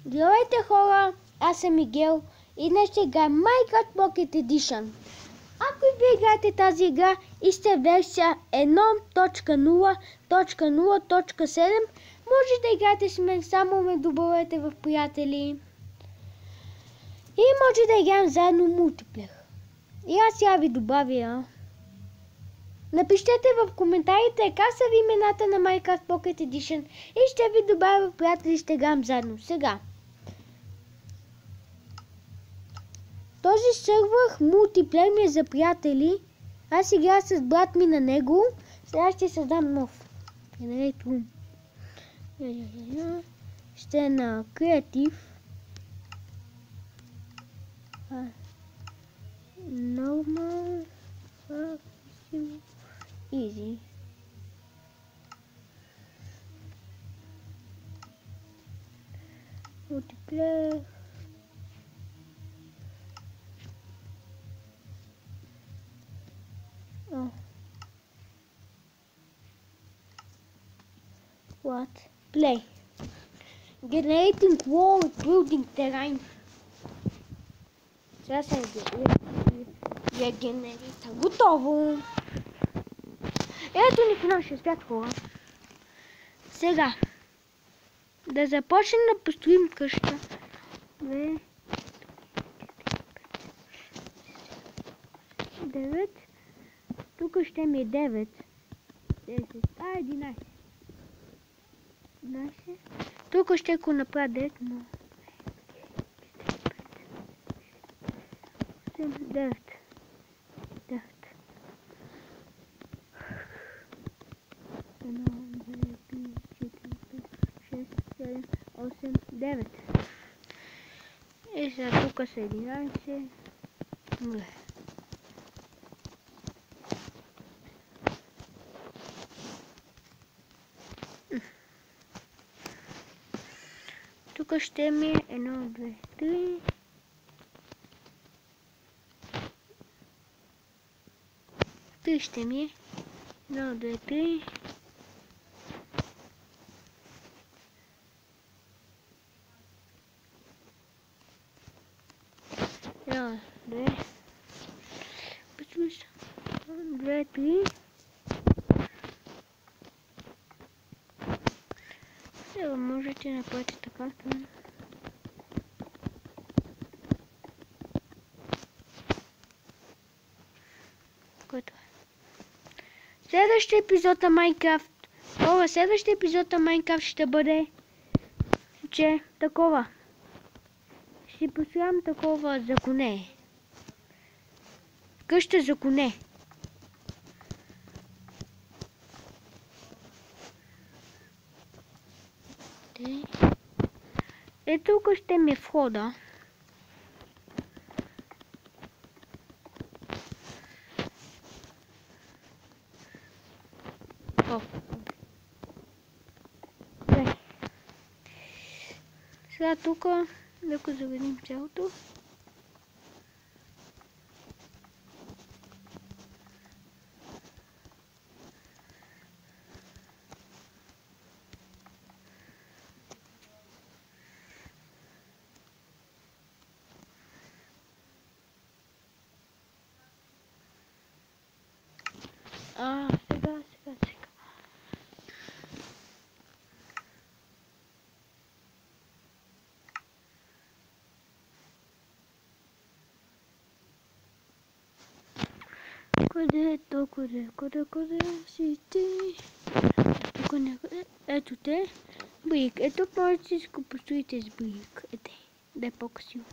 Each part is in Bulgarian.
Здравейте хора, аз съм Мигел и днес ще играем Minecraft Pocket Edition. Ако вие играете тази игра и сте версия 1.0.0.7, може да играете с мен, само ме добавете в приятели. И може да играем заедно мултиплеер. И аз сега ви добавя. Напишете в коментарите как са ви имената на Minecraft Pocket Edition и ще ви добавя в приятели и ще играем заедно. Сега. Този сървър мултиплеер ми е за приятели. Аз играя с брат ми на него. Сега ще създам нов. Ще е на креатив. Normal. Easy. Multiplayer. Oh. What? Play. Generating wall, building terrain. Сега се регенерита. Готово! Ето ни в нашия свят, хора. Сега. Да започнем да построим къща. 2, 9. Тук ще ми е 9. 10. 11. 11. Тук ще го направя 9, но... 9. 9. 1, 2, 3, 4, 5, 6, 7, 8, 9. И сега тук са 11. Тук ще ми е 1, 2, 3. Три ще ми е 1, 2, 3. Едно, 2. Почему са? 2, 3. Сега можете да направите така. Което е. Следващия епизод на Minecraft. Следващия епизод на Minecraft ще бъде, че такова. Ще построям такова за коне. Къща за коне. Ето тук ще ми е входа. Сега тук да го заведем цялото. Сега. Къде си ти? Тук някъде. Ето те. Брик. Ето можете да си го построите с брик. Ете. Да е по-красиво.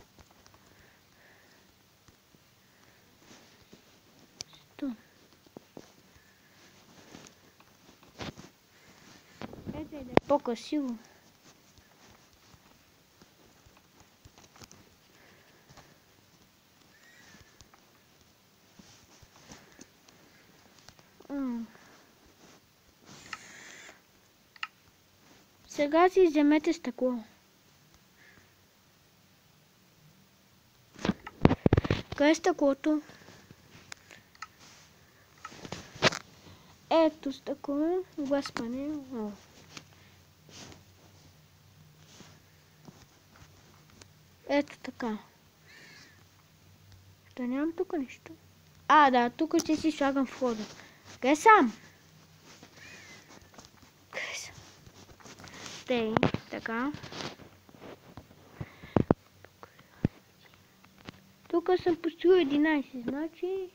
Ето да е по-красиво. Сега си вземете стъкло. Къде е стъклото? Ето стъкло, глас панел. Ето така. Да нямам тук нищо. А, да, тук ще си слагам входа. Къде съм? Къде съм? Тей, така. Тук съм построил 11, значи...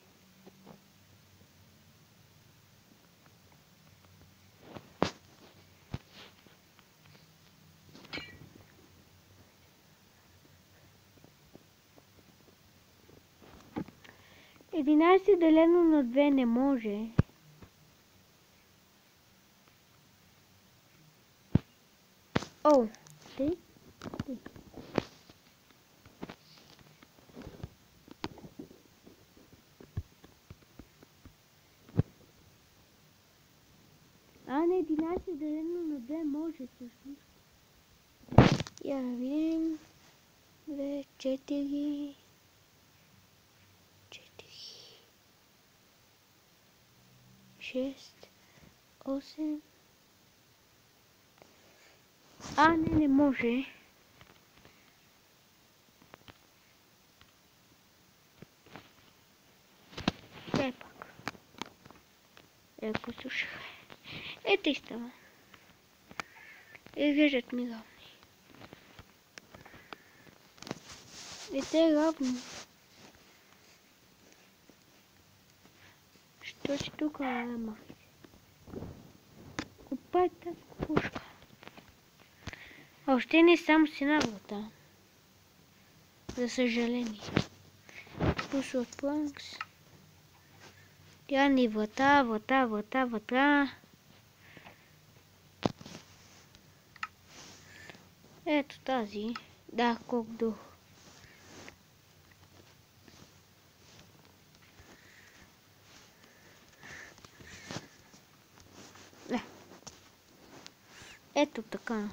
Единайсет делено на 2 не може. О, тъй. А, не, 11 делено на 2 може всъщност. Я да видим. 2, 4... 6, 8... А, не може. Дай пак. Ако слушах. Ето и става. Изглеждат ми равни. И те равни. Що си тук махи? Купай тази кукушка. Още не само си на врата. За съжаление. Пусва планкс. Тя ни врата. Ето тази. Да, колко дух. Ето така.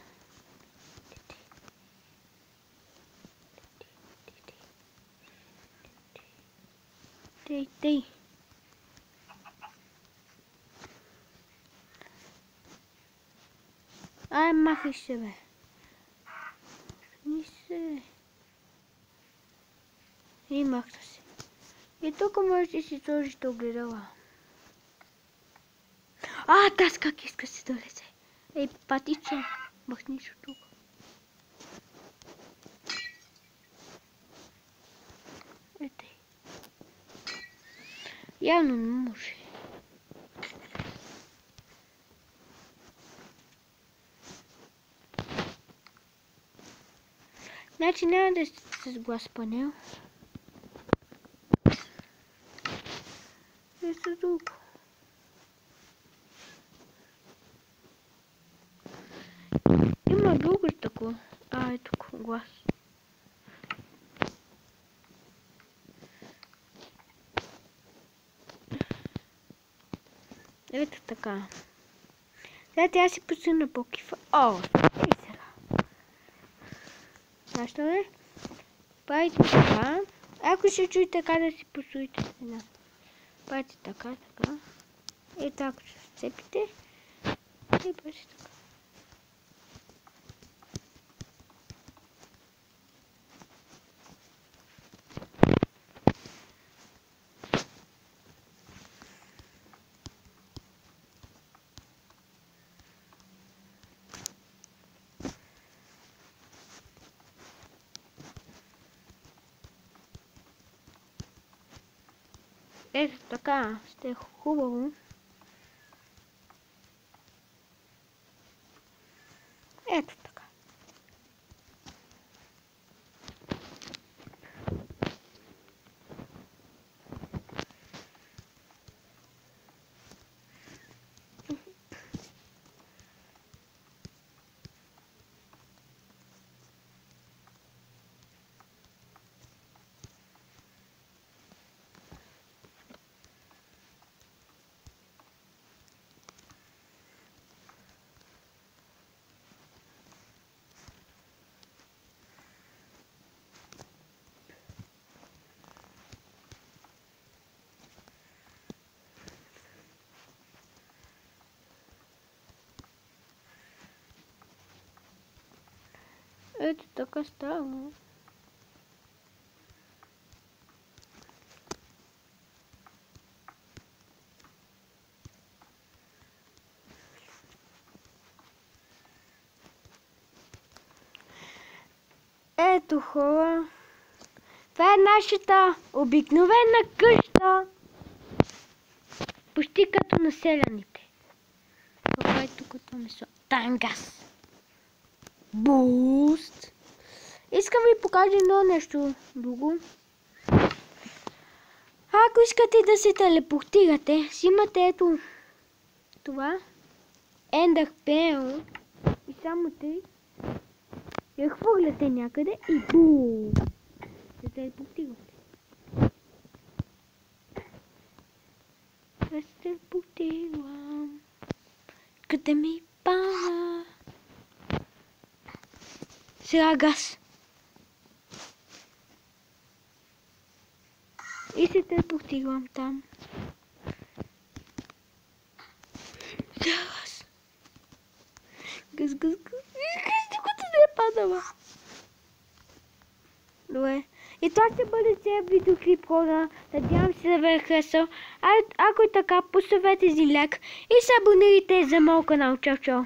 Тей. Ай, махай се, бе. И махна се. И тук можеш да си сложиш огледала. А, таз как иска си долезе. Ей, патиче, махниш от тук. Ето. Явно не може. Значи няма да сте с глас панел. Ето тук. Има друго такова. А, ето глас. Ето така. Сега тя си посъна по кифа. О, ей сега. Защо не? Правите така. Ако ще чуете така да си посуете сега. Правите така. И така ще сцепите. И правите така. Ето така, ще е хубаво. Ето така. Ето така става. Ето хора. Това е нашата обикновена къща. Почти като населените. Това е тук това месо. Тангас. Буст. Искам ви покажа едно нещо друго. Ако искате да се телепортирате, си имате ето това. Ender Pearl. И само те я хвърляте някъде и бум! Се телепортирате. Аз се телепортирам. Къде ми пара? Сега газ. И се телепортирам там. Сега газ. Газ. Докато не е падала. Добре. И това ще бъде целият видеоклип, хора. Надявам се да ви е харесал. Ако е така, поставете си лайк и се абонирайте за моят канал. Чао, чао.